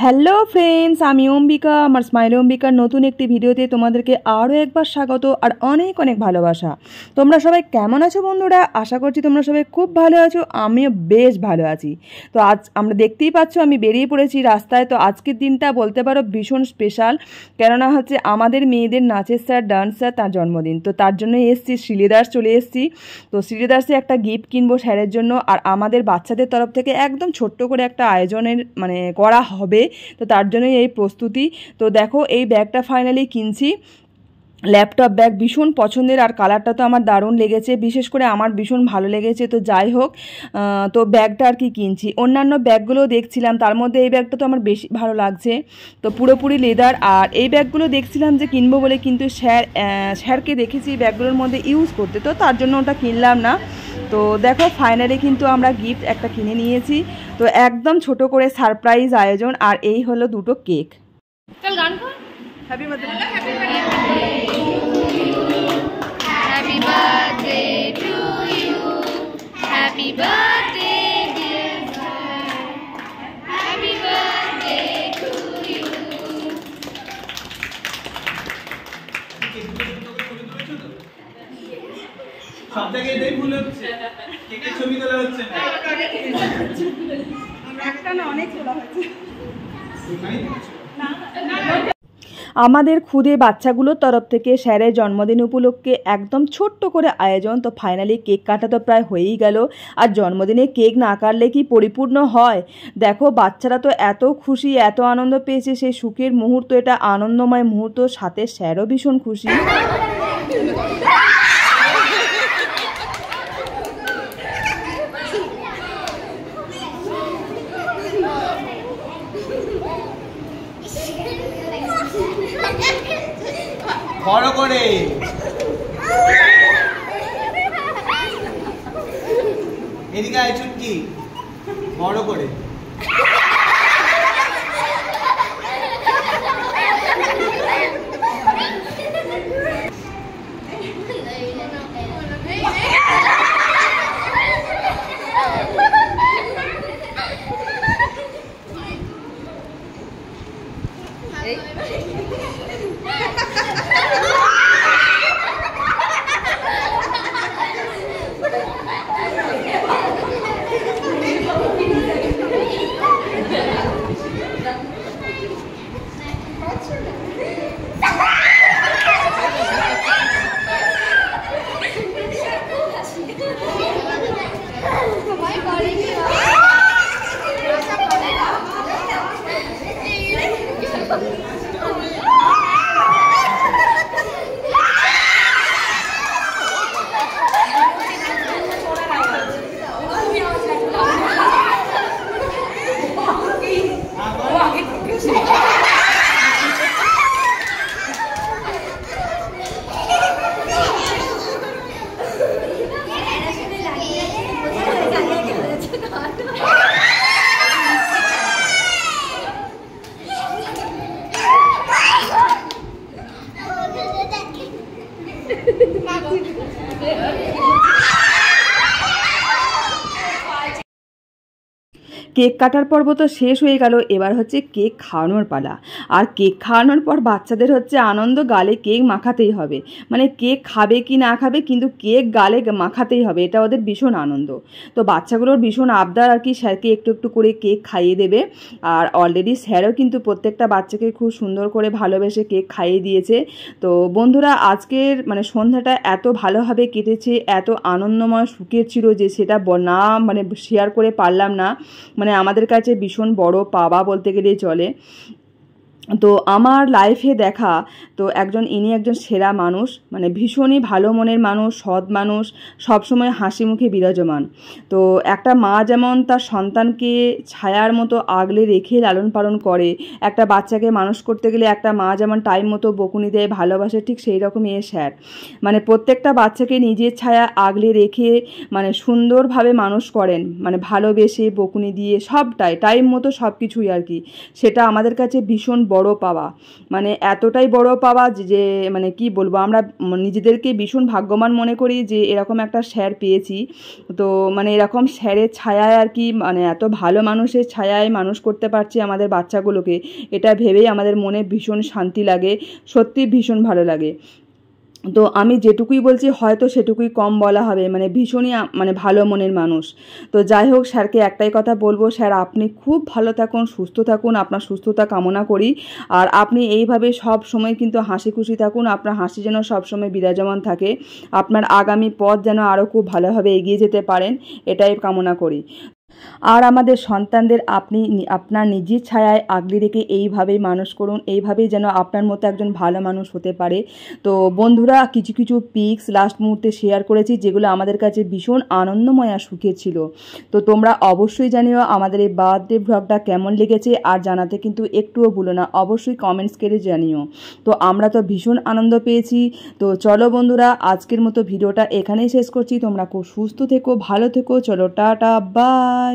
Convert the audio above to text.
Hello friends, আমি অম্বিকা। আমার smile অম্বিকার নতুন একটি ভিডিওতে তোমাদেরকে আরও একবার স্বাগত আর অনেক অনেক ভালোবাসা। তোমরা সবাই কেমন আছো বন্ধুরা? আশা করছি তোমরা সবাই খুব ভালো আছো, আমিও বেশ ভালো আছি। তো আজ আমরা দেখতেই পাচ্ছ আমি বেরিয়ে পড়েছি রাস্তায়। তো আজকের দিনটা বলতে পারো ভীষণ স্পেশাল, কেননা হচ্ছে আমাদের মেয়েদের নাচের স্যার, ডান্স স্যার, তার জন্মদিন। তো তার জন্য এসছি শ্রীলেদার্স, চলে এসছি। তো শ্রীলেদার্সে একটা গিফট কিনবো স্যারের জন্য, আর আমাদের বাচ্চাদের তরফ থেকে একদম ছোট্ট করে একটা আয়োজনের করা হবে। তো তার জন্যই এই প্রস্তুতি। তো দেখো এই ব্যাগটা ফাইনালি কিনছি, ল্যাপটপ ব্যাগ, ভীষণ পছন্দের, আর কালারটা তো আমার দারুণ লেগেছে, বিশেষ করে আমার ভীষণ ভালো লেগেছে। তো যাই হোক, তো ব্যাগটা আর কি কিনছি। অন্যান্য ব্যাগগুলো দেখছিলাম, তার মধ্যে এই ব্যাগটা তো আমার বেশি ভালো লাগছে। তো পুরোপুরি লেদার, আর এই ব্যাগগুলো দেখছিলাম যে কিনবো বলে, কিন্তু স্যারকে দেখেছি ব্যাগগুলোর মধ্যে ইউজ করতে, তো তার জন্য ওটা কিনলাম না। তো দেখো ফাইনালি কিন্তু আমরা গিফট একটা কিনে নিয়েছি। তো একদম ছোট করে সারপ্রাইজ আয়োজন, আর এই হলো দুটো কেক। চল গান কর। Happy birthday, happy birthday to you, happy birthday dear sir, happy birthday to you. সব জায়গায় এটাই ভুল হচ্ছে, কেকের ছবি তোলা হচ্ছে না, একটা না অনেক তোলা হচ্ছে। না আমাদের খুদে বাচ্চাগুলোর তরফ থেকে স্যারের জন্মদিন উপলক্ষে একদম ছোট্ট করে আয়োজন। তো ফাইনালি কেক কাটা তো প্রায় হয়েই গেল, আর জন্মদিনে কেক না কাটলে কি পরিপূর্ণ হয়? দেখো বাচ্চারা তো এত খুশি, এত আনন্দ পেয়েছে, সেই সুখের মুহূর্ত, এটা আনন্দময় মুহূর্ত, সাথে স্যারও ভীষণ খুশি। বড় করে এদিকে আয় চুটকি, বড় করে। কেক কাটার পর্ব তো শেষ হয়ে গেল, এবার হচ্ছে কেক খাওয়ানোর পালা। আর কেক খাওয়ানোর পর বাচ্চাদের হচ্ছে আনন্দ, গালে কেক মাখাতেই হবে। কেক খাবে কি না খাবে, কিন্তু কেক গালে মাখাতেই হবে, এটা ওদের ভীষণ আনন্দ। তো বাচ্চাগুলোর ভীষণ আবদার আর কি, স্যারকে একটু একটু করে কেক খাইয়ে দেবে। আর অলরেডি স্যারও কিন্তু প্রত্যেকটা বাচ্চাকে খুব সুন্দর করে ভালোবেসে কেক খাইয়ে দিয়েছে। তো বন্ধুরা আজকের সন্ধ্যাটা এত ভালোভাবে কেটেছে, এত আনন্দময় সুখের ছিল যে সেটা না শেয়ার করে পারলাম না। আমাদের কাছে ভীষণ বড় পাওয়া বলতে গেলেই চলে। তো আমার লাইফে দেখা তো ইনি একজন সেরা মানুষ, ভীষণই ভালো মনের মানুষ, সৎ মানুষ, সবসময় হাসি মুখে বিরাজমান। তো একটা মা যেমন তার সন্তানকে ছায়ার মতো আগলে রেখে লালন পালন করে, একটা বাচ্চাকে মানুষ করতে গেলে একটা মা যেমন টাইম মতো বকুনি দেয়, ভালোবাসে, ঠিক সেই রকমই এ স্যার। প্রত্যেকটা বাচ্চাকে নিজের ছায়া আগলে রেখে সুন্দরভাবে মানুষ করেন, ভালোবেসে বকুনি দিয়ে, সবটাই টাইম মতো সব কিছুই আর কি। সেটা আমাদের কাছে ভীষণ বড় বড় পাওয়া, মানে এতটাই বড় পাওয়া যে মানে কি বলবো, আমরা নিজেদেরকে ভীষণ ভাগ্যবান মনে করি যে এরকম একটা স্যার পেয়েছি। তো মানে এরকম স্যারের ছায়ায় আর কি, মানে এত ভালো মানুষের ছায়ায় মানুষ করতে পারছি আমাদের বাচ্চাগুলোকে, এটা ভেবেই আমাদের মনে ভীষণ শান্তি লাগে, সত্যি ভীষণ ভালো লাগে। তো আমি যেটুকুই বলছি হয়তো সেটুকুই কম বলা হবে, মানে ভীষণই মানে ভালো মনের মানুষ। তো যাই হোক, স্যারকে একটাই কথা বলবো, স্যার আপনি খুব ভালো থাকুন, সুস্থ থাকুন, আপনার সুস্থতা কামনা করি। আর আপনি এইভাবে সব সময় কিন্তু হাসি খুশি থাকুন, আপনার হাসি যেন সবসময় বিরাজমান থাকে, আপনার আগামী পথ যেন আরও খুব ভালোভাবে এগিয়ে যেতে পারেন, এটাই কামনা করি। আর আমাদের সন্তানদের আপনি আপনার নিজের ছায়ায় আগলে রেখে এইভাবেই মানুষ করুন, এইভাবেই যেন আপনার মতো একজন ভালো মানুষ হতে পারে। তো বন্ধুরা, কিছু কিছু পিকস লাস্ট মুহূর্তে শেয়ার করেছি যেগুলো আমাদের কাছে ভীষণ আনন্দময় আর সুখের ছিল। তো তোমরা অবশ্যই জানিও আমাদের এই বার্থডে ভ্লগটা কেমন লেগেছে, আর জানাতে কিন্তু একটুও ভুলো না, অবশ্যই কমেন্টস করে জানিও। তো আমরা তো ভীষণ আনন্দ পেয়েছি। তো চলো বন্ধুরা, আজকের মতো ভিডিওটা এখানেই শেষ করছি। তোমরা খুব সুস্থ থেকো, ভালো থেকো, চলো টাটা, বাই।